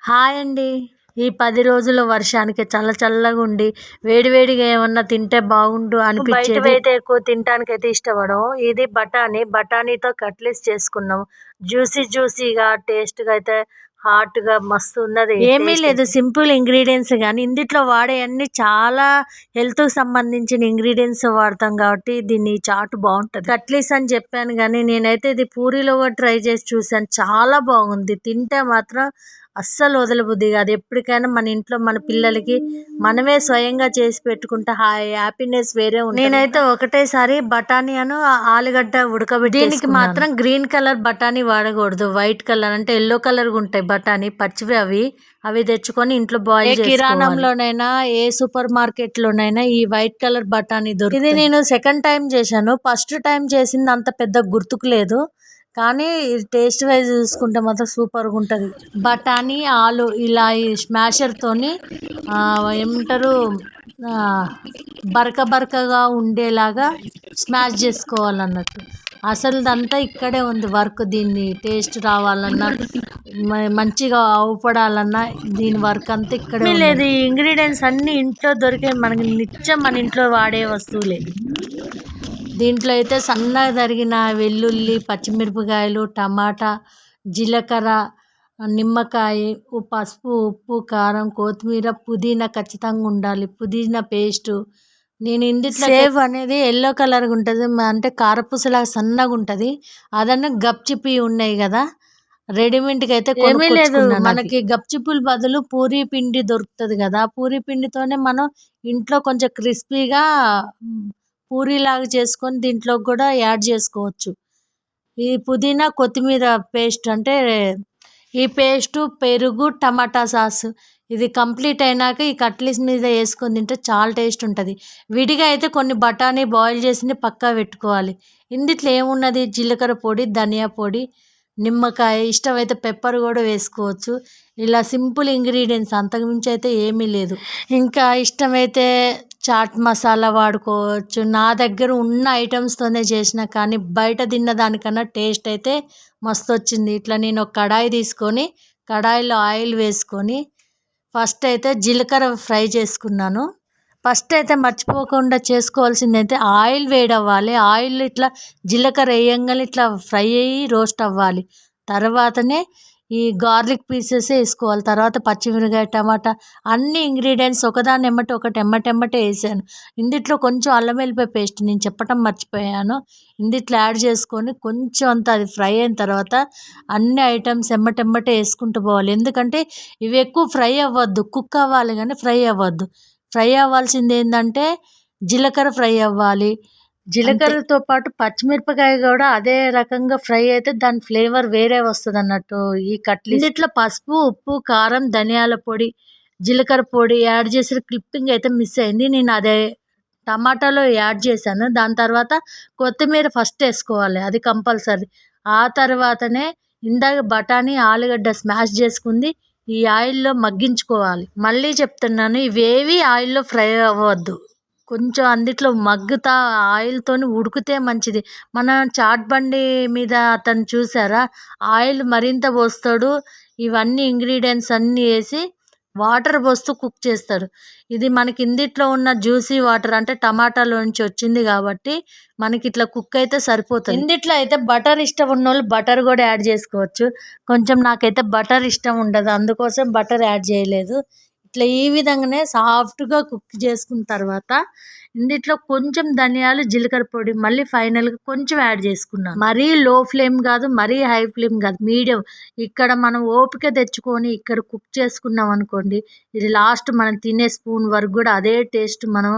Hi అండి. ఈ 10 రోజుల వర్షానికి చల్ల చల్లగుండి, వేడివేడిగా ఏమన్నా తింటే బాగుండు అనిపిచ్చేది. బయటవైతే ఎక్కువ తినటానికైతే ఇష్టపడము. ఇది బఠానీతో కట్లెట్స్ చేసుకున్నాం. జ్యూసీగా, టేస్ట్‌గా అయితే హాట్‌గా మస్తున్నది. ఏమీ లేదు, సింపుల్ ఇంగ్రీడియెంట్స్ గానీ, ఇందిట్లో వాడేయన్నీ చాలా హెల్త్‌కి సంబంధించిన ఇంగ్రీడియెంట్స్ వాడతాం కాబట్టి దీన్ని చాట్ బావుంటది. కట్లెట్స్ అని చెప్పాను గానీ, నేనైతే ఇది పూరీలో కూడా ట్రై చేసి చూసాను. చాలా బాగుంది. తింటే మాత్రం అస్సలు వదలబుద్ధి కాదు. ఎప్పటికైనా మన ఇంట్లో మన పిల్లలకి మనమే స్వయంగా చేసి పెట్టుకుంటే హ్యాపీనెస్ వేరే ఉంటుంది. నేనైతే ఒకటేసారి బఠానీ ఆలుగడ్డ ఉడకబెట్టి, దీనికి మాత్రం గ్రీన్ కలర్ బఠానీ వాడకూడదు. వైట్ కలర్ అంటే ఎల్లో కలర్ ఉంటాయి బఠానీ, పచ్చివి అవి తెచ్చుకొని ఇంట్లో బాయిల్ చేసుకోవాలి. కిరాణంలోనైనా ఏ సూపర్ మార్కెట్ లోనైనా ఈ వైట్ కలర్ బఠానీ దొరుకుతుంది. ఇది నేను సెకండ్ టైం చేశాను. ఫస్ట్ టైం చేసింది అంత పెద్ద గుర్తుకు లేదు, కానీ టేస్ట్ వైజ్ చూసుకుంటే మాత్రం సూపర్గా ఉంటుంది. బఠానీ ఆలు ఇలా ఈ స్మాషర్తోని ఏమంటారు బరకగా ఉండేలాగా స్మాష్ చేసుకోవాలన్నట్టు. అసలుదంతా ఇక్కడే ఉంది వర్క్. దీన్ని టేస్ట్ రావాలన్నా, మంచిగా అవపడాలన్నా దీని వర్క్ అంతా ఇక్కడే లేదు. ఈ ఇంగ్రీడియంట్స్ అన్నీ ఇంట్లో దొరికే, మనకి నిత్యం మన ఇంట్లో వాడే వస్తువులే. దీంట్లో అయితే సన్నగా తరిగిన వెల్లుల్లి, పచ్చిమిరపకాయలు, టమాటా, జీలకర్ర, నిమ్మకాయ, పసుపు, ఉప్పు, కారం, కొత్తిమీర, పుదీనా ఖచ్చితంగా ఉండాలి. పుదీనా పేస్టు. నేను ఇందులో సేవ్ అనేది ఎల్లో కలర్గా ఉంటుంది, అంటే కారపూసలాగా సన్నగా ఉంటుంది. అదన్నా గప్చిపి ఉన్నాయి కదా, రెడీమేడ్కి అయితే ఏమీ లేదు. మనకి గప్చిపుల బదులు పూరీ పిండి దొరుకుతుంది కదా, పూరీ పిండితోనే మనం ఇంట్లో కొంచెం క్రిస్పీగా పూరీలాగా చేసుకొని దీంట్లో కూడా యాడ్ చేసుకోవచ్చు. ఈ పుదీనా కొత్తిమీర పేస్ట్ అంటే ఈ పేస్టు, పెరుగు, టమాటా సాస్ ఇది కంప్లీట్ అయినాక ఈ కట్లెట్స్ మీద వేసుకొని తింటే చాలా టేస్ట్ ఉంటుంది. విడిగా అయితే కొన్ని బఠానీ బాయిల్ చేసి పక్కా పెట్టుకోవాలి. ఇందులో ఏమున్నది, జీలకర్ర పొడి, ధనియా పొడి, నిమ్మకాయ, ఇష్టమైతే పెప్పర్ కూడా వేసుకోవచ్చు. ఇలా సింపుల్ ఇంగ్రీడియంట్స్, అంతకుమించి అయితే ఏమీ లేదు. ఇంకా ఇష్టమైతే చాట్ మసాలా వాడుకోవచ్చు. నా దగ్గర ఉన్న ఐటమ్స్తోనే చేసిన, కానీ బయట తిన్న దానికన్నా టేస్ట్ అయితే మస్తు వచ్చింది. ఇట్లా నేను ఒక కడాయి తీసుకొని, కడాయిలో ఆయిల్ వేసుకొని ఫస్ట్ అయితే జీలకర్ర ఫ్రై చేసుకున్నాను. ఫస్ట్ అయితే మర్చిపోకుండా చేసుకోవాల్సింది అయితే ఆయిల్ వేడవ్వాలి. ఆయిల్ ఇట్లా జీలకర్ర వేయంగానే ఇట్లా ఫ్రై అయ్యి రోస్ట్ అవ్వాలి. తర్వాతనే ఈ గార్లిక్ పీసెస్ వేసుకోవాలి. తర్వాత పచ్చిమిరకాయ, టమాటా అన్ని ఇంగ్రీడియంట్స్ ఒకదాన్ని ఎమ్మటి ఒకటి ఎమ్మటెమ్మటే వేసాను. ఇందులో కొంచెం అల్లం వెల్లిపాయ పేస్ట్ నేను చెప్పటం మర్చిపోయాను, ఇందులో యాడ్ చేసుకొని కొంచెం అంతా అది ఫ్రై అయిన తర్వాత అన్ని ఐటమ్స్ ఎమ్మటెమ్మటే వేసుకుంటూ పోవాలి. ఎందుకంటే ఇవి ఎక్కువ ఫ్రై అవ్వద్దు, కుక్ అవ్వాలి కానీ ఫ్రై అవ్వద్దు. ఫ్రై అవ్వాల్సింది ఏంటంటే జీలకర్ర ఫ్రై అవ్వాలి. జీలకర్రతో పాటు పచ్చిమిరపకాయ కూడా అదే రకంగా ఫ్రై అయితే దాని ఫ్లేవర్ వేరే వస్తుంది అన్నట్టు. ఈ కట్లెట్స్ ఇట్లా పసుపు, ఉప్పు, కారం, ధనియాల పొడి, జీలకర్ర పొడి యాడ్ చేసిన క్లిప్పింగ్ అయితే మిస్ అయింది. నేను అదే టమాటాలో యాడ్ చేశాను. దాని తర్వాత కొత్తిమీర ఫస్ట్ వేసుకోవాలి, అది కంపల్సరీ. ఆ తర్వాతనే ఇందాక బఠానీ, ఆలుగడ్డ స్మాష్ చేసుకుంది ఈ ఆయిల్లో మగ్గించుకోవాలి. మళ్ళీ చెప్తున్నాను, ఇవేవి ఆయిల్లో ఫ్రై అవ్వద్దు. కొంచెం అందుట్లో మగ్గుతా ఆయిల్తోని ఉడికితే మంచిది. మన చాట్ బండి మీద అతను చూసారా, ఆయిల్ మరింత పోస్తాడు, ఇవన్నీ ఇంగ్రీడియంట్స్ అన్నీ వేసి వాటర్ పోస్తూ కుక్ చేస్తాడు. ఇది మనకి ఇందిట్లో ఉన్న జ్యూసీ వాటర్ అంటే టమాటాలో నుంచి వచ్చింది కాబట్టి మనకి ఇట్లా కుక్ అయితే సరిపోతుంది. ఇందిట్లో అయితే బటర్ ఇష్టం ఉన్న వాళ్ళు బటర్ కూడా యాడ్ చేసుకోవచ్చు. కొంచెం నాకైతే బటర్ ఇష్టం ఉండదు, అందుకోసం బటర్ యాడ్ చేయలేదు. ఇట్లా ఈ విధంగానే సాఫ్ట్గా కుక్ చేసుకున్న తర్వాత ఇందులో కొంచెం ధనియాలు, జీలకర్ర పొడి మళ్ళీ ఫైనల్గా కొంచెం యాడ్ చేసుకున్నాను. మరీ లో ఫ్లేమ్ కాదు, మరీ హై ఫ్లేమ్ కాదు, మీడియం. ఇక్కడ మనం ఓపిక తెచ్చుకొని ఇక్కడ కుక్ చేసుకున్నాం అనుకోండి, ఇది లాస్ట్ మనం తినే స్పూన్ వరకు కూడా అదే టేస్ట్ మనం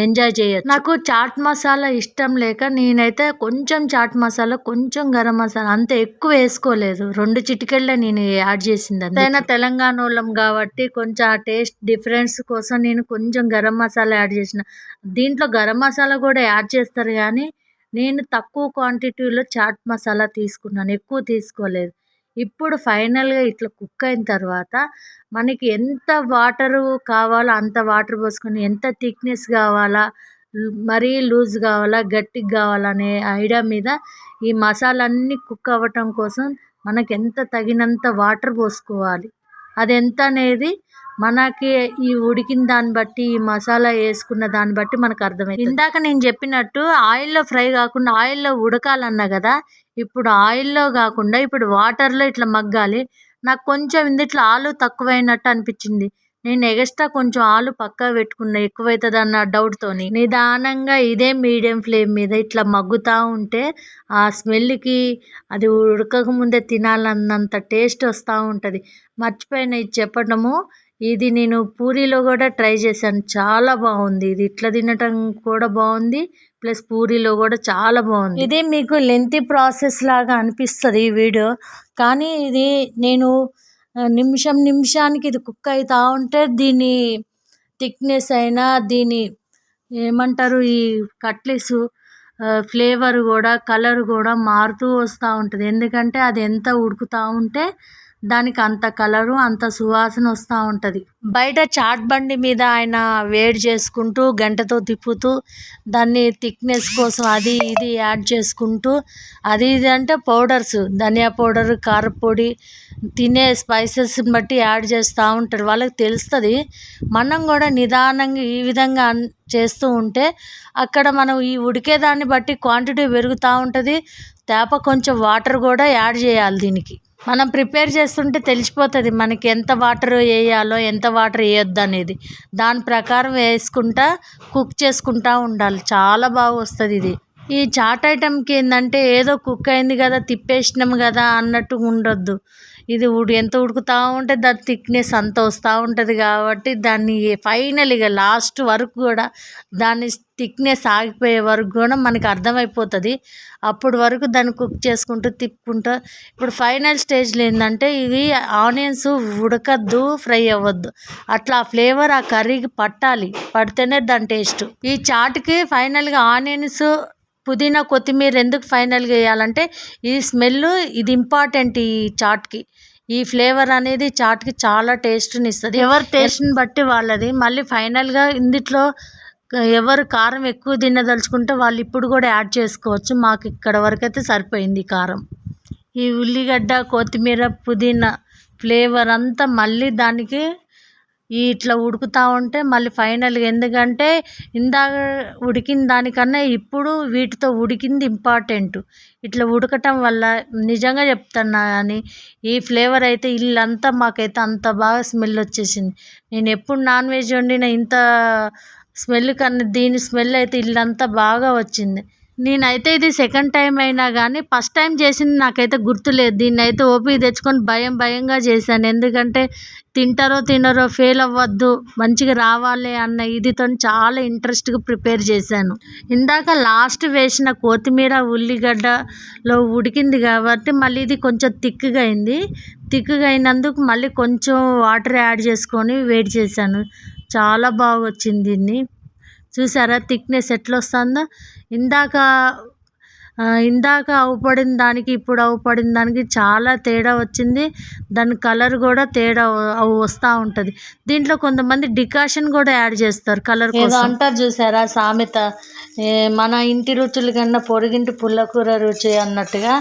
ఎంజాయ్ చేయొచ్చు. నాకు చాట్ మసాలా ఇష్టం లేక నేనైతే కొంచెం చాట్ మసాలా, కొంచెం గరం మసాలా, అంత ఎక్కువ వేసుకోలేదు. 2 చిటికెళ్ళే నేను యాడ్ చేసింది. అంతైనా తెలంగాణ వాళ్ళం కాబట్టి కొంచెం ఆ టేస్ట్ డిఫరెన్స్ కోసం నేను కొంచెం గరం మసాలా యాడ్ చేసిన. దీంట్లో గరం మసాలా కూడా యాడ్ చేస్తారు కానీ నేను తక్కువ క్వాంటిటీలో చాట్ మసాలా తీసుకున్నాను, ఎక్కువ తీసుకోలేదు. ఇప్పుడు ఫైనల్గా ఇట్లా కుక్ అయిన తర్వాత మనకి ఎంత వాటరు కావాలో అంత వాటర్ పోసుకొని, ఎంత థిక్నెస్ కావాలా, మరీ లూజ్ కావాలా, గట్టిగా కావాలనే ఐడియా మీద ఈ మసాలా అన్నీ కుక్ అవ్వటం కోసం మనకి ఎంత తగినంత వాటర్ పోసుకోవాలి. అది ఎంత అనేది మనకి ఈ ఉడికిన దాన్ని బట్టి ఈ మసాలా వేసుకున్న దాన్ని బట్టి మనకు అర్థమైంది. ఇందాక నేను చెప్పినట్టు ఆయిల్లో ఫ్రై కాకుండా ఆయిల్లో ఉడకాలన్నా కదా, ఇప్పుడు ఆయిల్లో కాకుండా ఇప్పుడు వాటర్లో ఇట్లా మగ్గాలి. నాకు కొంచెం ఇందుట్లో ఆలు తక్కువైనట్టు అనిపించింది. నేను ఎగస్ట్రా కొంచెం ఆలు పక్కా పెట్టుకున్నా, ఎక్కువైతుందన్న డౌట్‌తోని. నిదానంగా ఇదే మీడియం ఫ్లేమ్ మీద ఇట్లా మగ్గుతా ఉంటే ఆ స్మెల్‌కి అది ఉడకకముందే తినాలన్నంత టేస్ట్ వస్తా ఉంటది. మర్చిపోయిన ఇది చెప్పడము. ఇది నేను పూరీలో గూడా ట్రై చేశాను. చాలా బావుంది. ఇది ఇట్లా తినటం కూడా బావుంది. ప్లస్ పూరీలో గూడా చాలా బావుంది. ఇది మీకు లెంతీ ప్రాసెస్ లాగా అనిపిస్తది ఈ వీడియో. కానీ ఇది నేను నిమిషం నిమిషానికి ఇది కుక్ అయితా ఉంటే దీని థిక్‌నెస్ అయినా దీని ఏమంటారు ఈ కట్లెసు ఫ్లేవర్ గూడా, కలర్ గూడా మారుతూ వస్తా ఉంటది. ఎందుకంటే అది ఎంత ఉడుకుతా ఉంటే దానికి అంత కలరు, అంత సువాసన వస్తా ఉంటది. బయట చాట్ బండి మీద ఆయన వేడి చేసుకుంటూ గంటెతో తిప్పుతూ దాన్ని థిక్‌నెస్ కోసం అది ఇది యాడ్ చేసుకుంటూ అది ఇది అంటే పౌడర్స్, ధనియా పౌడర్, కారప్పొడి, తినే స్పైసెస్‌ని బట్టి యాడ్ చేస్తా ఉంటారు. వాళ్ళకి తెలుస్తది. మనం గూడా నిదానంగా ఈ విధంగా చేస్తూ ఉంటే అక్కడ మనం ఈ ఉడికేదాన్ని బట్టి క్వాంటిటీ పెరుగుతా ఉంటది. కొంచెం వాటర్ గూడా యాడ్ చేయాలి దీనికి. మనం ప్రిపేర్ చేస్తుంటే తెలిసిపోతది మనకి ఎంత వాటర్ వేయాలో, ఎంత వాటర్ వేయొద్దనేది. దాని ప్రకారం వేసుకుంటా కుక్ చేసుకుంటా ఉండాలి. చాలా బాగా వస్తది ఇది. ఈ చాట్ ఐటెంకి ఏందంటే ఏదో కుక్ అయింది కదా, తిప్పేసినాం కదా అన్నట్టు ఉండొద్దు. ఇది ఎంత ఉడుకుతా ఉంటే దాని థిక్‌నెస్ అంత వస్తూ ఉంటుంది కాబట్టి దాన్ని ఫైనల్‌గా లాస్ట్ వరకు కూడా దాని థిక్‌నెస్ ఆగిపోయే వరకు కూడా మనకి అర్థమైపోతుంది. అప్పుడు వరకు దాన్ని కుక్ చేసుకుంటూ తిప్పుకుంటూ ఇప్పుడు ఫైనల్ స్టేజ్లో ఏంటంటే ఇది ఆనియన్స్ ఉడకద్దు, ఫ్రై అవ్వద్దు. అట్లా ఆ ఫ్లేవర్ ఆ కర్రీకి పట్టాలి. పడితేనే దాని టేస్ట్. ఈ చాట్కి ఫైనల్గా ఆనియన్స్, పుదీనా, కొత్తిమీర ఎందుకు ఫైనల్గా వేయాలంటే ఈ స్మెల్ ఇది ఇంపార్టెంట్ ఈ చాట్కి. ఈ ఫ్లేవర్ అనేది చాట్కి చాలా టేస్ట్ని ఇస్తుంది. ఎవరి టేస్ట్ని బట్టి వాళ్ళది. మళ్ళీ ఫైనల్గా ఇందులో ఎవరు కారం ఎక్కువ తినదలుచుకుంటే వాళ్ళు ఇప్పుడు కూడా యాడ్ చేసుకోవచ్చు. మాకు ఇక్కడ వరకు అయితే సరిపోయింది కారం. ఈ ఉల్లిగడ్డ, కొత్తిమీర, పుదీనా ఫ్లేవర్ అంతా మళ్ళీ దానికి ఇట్లా ఉడుకుతూ ఉంటే మళ్ళీ ఫైనల్గా ఎందుకంటే ఇందాక ఉడికిన దానికన్నా ఇప్పుడు వీటితో ఉడికింది ఇంపార్టెంట్. ఇట్లా ఉడకటం వల్ల నిజంగా చెప్తున్నా కానీ ఈ ఫ్లేవర్ అయితే ఇల్లంతా మాకైతే అంత బాగా స్మెల్ వచ్చేసింది. నేను ఎప్పుడు నాన్ వెజ్ వండిన ఇంత స్మెల్ కన్నా దీని స్మెల్ అయితే ఇల్లంతా బాగా వచ్చింది. నేనైతే ఇది సెకండ్ టైం అయినా కానీ ఫస్ట్ టైం చేసింది నాకైతే గుర్తులేదు. దీన్నైతే ఓపిక తెచ్చుకొని భయంగా చేశాను. ఎందుకంటే తింటారో తినరో, ఫెయిల్ అవ్వద్దు, మంచిగా రావాలి అన్న ఇదితో చాలా ఇంట్రెస్ట్గా ప్రిపేర్ చేశాను. ఇందాక లాస్ట్ వేసిన కొత్తిమీర, ఉల్లిగడ్డలో ఉడికింది కాబట్టి మళ్ళీ ఇది కొంచెం థిక్గా అయింది. థిక్గా అయినందుకు మళ్ళీ కొంచెం వాటర్ యాడ్ చేసుకొని వేడి చేశాను. చాలా బాగా వచ్చింది. దీన్ని చూసారా థిక్నెస్ ఎట్లా వస్తుందో. ఇందాక అవుపడిన దానికి ఇప్పుడు అవుపడిన దానికి చాలా తేడా వచ్చింది. దాని కలర్ కూడా తేడా వస్తూ ఉంటుంది. దీంట్లో కొంతమంది డికాషన్ కూడా యాడ్ చేస్తారు కలర్ కోసం. అంటారు చూసారా సామెత, మన ఇంటి రుచుల కన్నా పొరుగింటి పుల్లకూర రుచి అన్నట్టుగా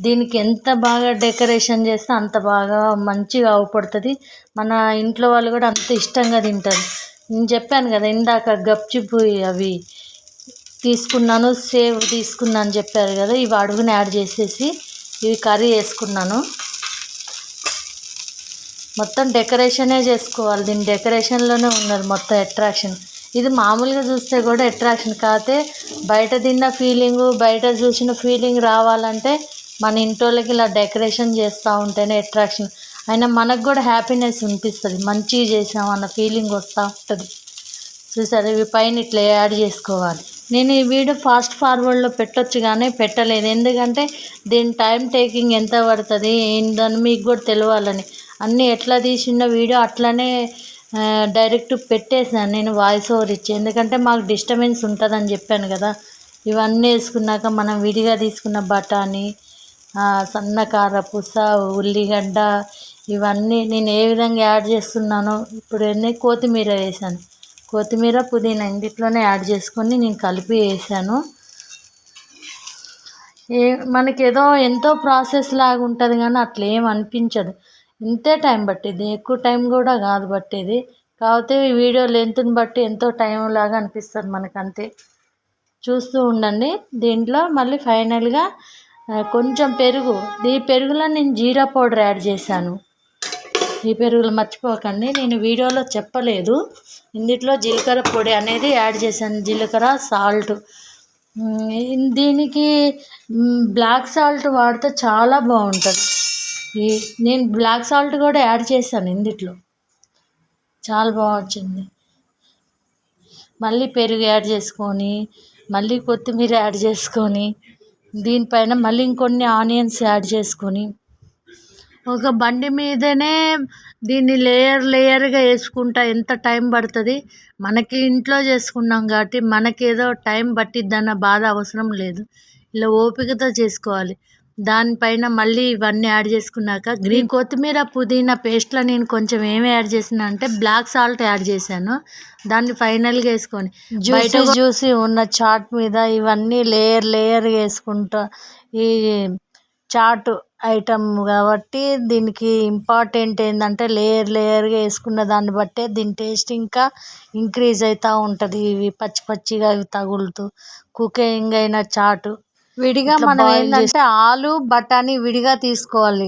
దీనికి ఎంత బాగా డెకరేషన్ చేస్తే అంత బాగా మంచిగా అవుపడుతుంది. మన ఇంట్లో వాళ్ళు కూడా అంత ఇష్టంగా తింటారు. నేను చెప్పాను కదా ఇందాక గప్చిప్పు అవి తీసుకున్నాను, సేవ్ తీసుకున్నాను చెప్పారు కదా, ఇవి అడుగుని యాడ్ చేసేసి ఇవి కర్రీ వేసుకున్నాను. మొత్తం డెకరేషనే చేసుకోవాలి. దీని డెకరేషన్లోనే ఉన్నది మొత్తం అట్రాక్షన్. ఇది మామూలుగా చూస్తే కూడా అట్రాక్షన్ కాకపోతే బయట తిన్న ఫీలింగు, బయట చూసిన ఫీలింగ్ రావాలంటే మన ఇంటోళ్ళకి ఇలా డెకరేషన్ చేస్తూ ఉంటేనే అట్రాక్షన్. అయినా మనకు కూడా హ్యాపీనెస్ అనిపిస్తుంది. మంచిగా చేసాం అన్న ఫీలింగ్ వస్తూ ఉంటుంది. చూసారు ఇవి పైన ఇట్లా యాడ్ చేసుకోవాలి. నేను ఈ వీడియో ఫాస్ట్ ఫార్వర్డ్లో పెట్టొచ్చు కానీ పెట్టలేదు. ఎందుకంటే దీని టైం టేకింగ్ ఎంత పడుతుంది ఏందని మీకు కూడా తెలియాలని. అన్నీ ఎట్లా తీసిన వీడియో అట్లనే డైరెక్ట్ పెట్టేసాను నేను వాయిస్ ఓవర్ ఇచ్చి. ఎందుకంటే మాకు డిస్టర్బెన్స్ ఉంటుందని చెప్పాను కదా. ఇవన్నీ వేసుకున్నాక మనం విడిగా తీసుకున్న బఠానీ, సన్నకార పూస, ఉల్లిగడ్డ ఇవన్నీ నేను ఏ విధంగా యాడ్ చేస్తున్నానో ఇప్పుడు కొత్తిమీర వేసాను. కొత్తిమీర, పుదీనా ఇంటిలోనే యాడ్ చేసుకొని నేను కలిపి వేసాను. మనకేదో ఎంతో ప్రాసెస్ లాగా ఉంటుంది కానీ అట్లా ఏం అనిపించదు. ఇంతే టైం పట్టిద్ది, ఎక్కువ టైం కూడా కాదు పట్టేది. కాకపోతే ఈ వీడియో లెంత్ని బట్టి ఎంతో టైం లాగా అనిపిస్తుంది మనకు, అంతే. చూస్తూ ఉండండి. దీంట్లో మళ్ళీ ఫైనల్గా కొంచెం పెరుగు, ఈ పెరుగులో నేను జీరా పౌడర్ యాడ్ చేశాను. ఈ పెరుగులు మర్చిపోకండి, నేను వీడియోలో చెప్పలేదు. ఇందులో జీలకర్ర పొడి అనేది యాడ్ చేశాను, జీలకర్ర, సాల్ట్. దీనికి బ్లాక్ సాల్ట్ వాడితే చాలా బాగుంటుంది. నేను బ్లాక్ సాల్ట్ కూడా యాడ్ చేశాను ఇందులో, చాలా బాగా వచ్చింది. మళ్ళీ పెరుగు యాడ్ చేసుకొని, మళ్ళీ కొత్తిమీర యాడ్ చేసుకొని, దీనిపైన మళ్ళీ ఇంకొన్ని ఆనియన్స్ యాడ్ చేసుకొని, ఒక బండి మీదనే దీన్ని లేయర్గా వేసుకుంటా ఎంత టైం పడుతుంది. మనకి ఇంట్లో చేసుకున్నాం కాబట్టి మనకేదో టైం పట్టిద్దన్న బాధ అవసరం లేదు. ఇలా ఓపికతో చేసుకోవాలి. దానిపైన మళ్ళీ ఇవన్నీ యాడ్ చేసుకున్నాక గ్రీన్ కొత్తిమీర, పుదీనా పేస్ట్లో నేను కొంచెం ఏమి యాడ్ చేసిన అంటే బ్లాక్ సాల్ట్ యాడ్ చేశాను. దాన్ని ఫైనల్గా వేసుకొని బయట చూసి ఉన్న చాట్ మీద ఇవన్నీ లేయర్ వేసుకుంటా. ఈ చాట్ ఐటమ్ కాబట్టి దీనికి ఇంపార్టెంట్ ఏంటంటే లేయర్గా వేసుకున్న దాన్ని బట్టే దీని టేస్ట్ ఇంకా ఇంక్రీజ్ అవుతూ ఉంటుంది. ఇవి పచ్చిగా ఇవి తగులుతూ కుకింగ్ అయిన చాటు విడిగా మనం ఏంటంటే ఆలు బఠానీ విడిగా తీసుకోవాలి.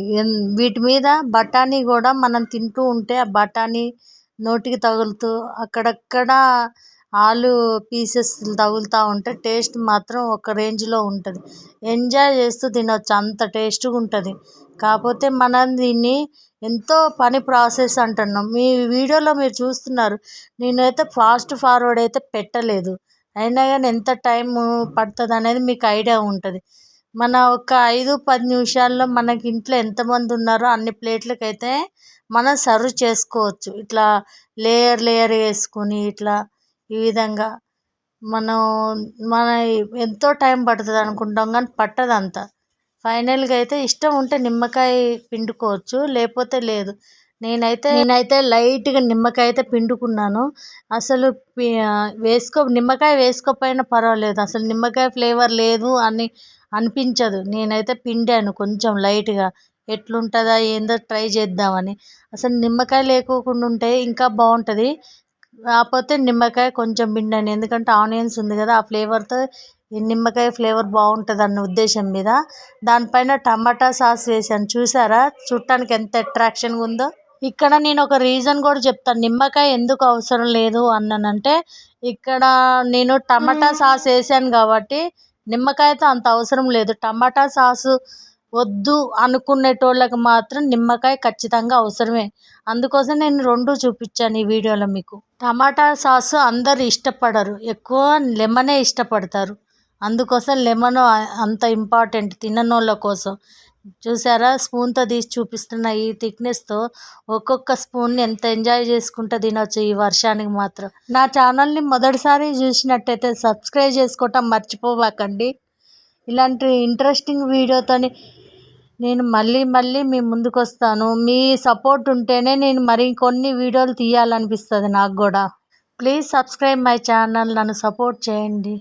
వీటి మీద బఠానీ కూడా మనం తింటూ ఉంటే ఆ బఠానీ నోటికి తగులుతూ అక్కడక్కడ ఆలు పీసెస్ తగులుతూ ఉంటే టేస్ట్ మాత్రం ఒక రేంజ్లో ఉంటుంది. ఎంజాయ్ చేస్తూ తినొచ్చు, అంత టేస్ట్గా ఉంటుంది. కాకపోతే మనం దీన్ని ఎంతో పని ప్రాసెస్ అంటున్నాం. మీ వీడియోలో మీరు చూస్తున్నారు, నేనైతే ఫాస్ట్ ఫార్వర్డ్ అయితే పెట్టలేదు. అయినా కానీ ఎంత టైం పడుతుంది అనేది మీకు ఐడియా ఉంటుంది. మన ఒక 5-10 నిమిషాల్లో మనకి ఇంట్లో ఎంతమంది ఉన్నారో అన్ని ప్లేట్లకైతే మనం సర్వ్ చేసుకోవచ్చు. ఇట్లా లేయర్ వేసుకొని ఇట్లా ఈ విధంగా మన ఎంతో టైం పడుతుంది అనుకుంటాం కానీ పట్టదు అంత. ఫైనల్గా అయితే ఇష్టం ఉంటే నిమ్మకాయ పిండుకోవచ్చు, లేకపోతే లేదు. నేనైతే లైట్గా నిమ్మకాయ అయితే పిండుకున్నాను. అసలు నిమ్మకాయ వేసుకోకపోయినా పర్వాలేదు, అసలు నిమ్మకాయ ఫ్లేవర్ లేదు అని అనిపించదు. నేనైతే పిండాను కొంచెం లైట్గా, ఎట్లుంటుందా ఏందో ట్రై చేద్దామని. అసలు నిమ్మకాయ లేకోకుండా ఉంటే ఇంకా బాగుంటుంది. కాకపోతే నిమ్మకాయ కొంచెం పిండాను, ఎందుకంటే ఆనియన్స్ ఉంది కదా, ఆ ఫ్లేవర్తో నిమ్మకాయ ఫ్లేవర్ బాగుంటుంది అన్న ఉద్దేశం మీద. దానిపైన టమాటా సాస్ వేసాను. చూసారా చూడటానికి ఎంత అట్రాక్షన్గా ఉందో. ఇక్కడ నేను ఒక రీజన్ కూడా చెప్తాను నిమ్మకాయ ఎందుకు అవసరం లేదు అన్నానంటే, ఇక్కడ నేను టమాటా సాస్ వేసాను కాబట్టి నిమ్మకాయతో అంత అవసరం లేదు. టమాటా సాసు వద్దు అనుకునేటోళ్ళకి మాత్రం నిమ్మకాయ ఖచ్చితంగా అవసరమే. అందుకోసం నేను రెండు చూపించాను ఈ వీడియోలో మీకు. టమాటా సాసు అందరు ఇష్టపడరు, ఎక్కువ లెమనే ఇష్టపడతారు. అందుకోసం లెమన్ అంత ఇంపార్టెంట్ తిననోళ్ళ కోసం. చూసారా స్పూన్తో తీసి చూపిస్తున్న ఈ థిక్నెస్తో ఒక్కొక్క స్పూన్ని ఎంత ఎంజాయ్ చేసుకుంటూ తినొచ్చు ఈ వర్షానికి మాత్రం. నా ఛానల్ని మొదటిసారి చూసినట్టయితే సబ్స్క్రైబ్ చేసుకోవటం మర్చిపోబాకండి. ఇలాంటి ఇంట్రెస్టింగ్ వీడియోతోని నేను మళ్ళీ మీ ముందుకు వస్తాను. మీ సపోర్ట్ ఉంటేనే నేను మరికొన్ని వీడియోలు తీయాలనిపిస్తుంది నాకు కూడా. ప్లీజ్ సబ్స్క్రైబ్ మై ఛానల్, నన్ను సపోర్ట్ చేయండి.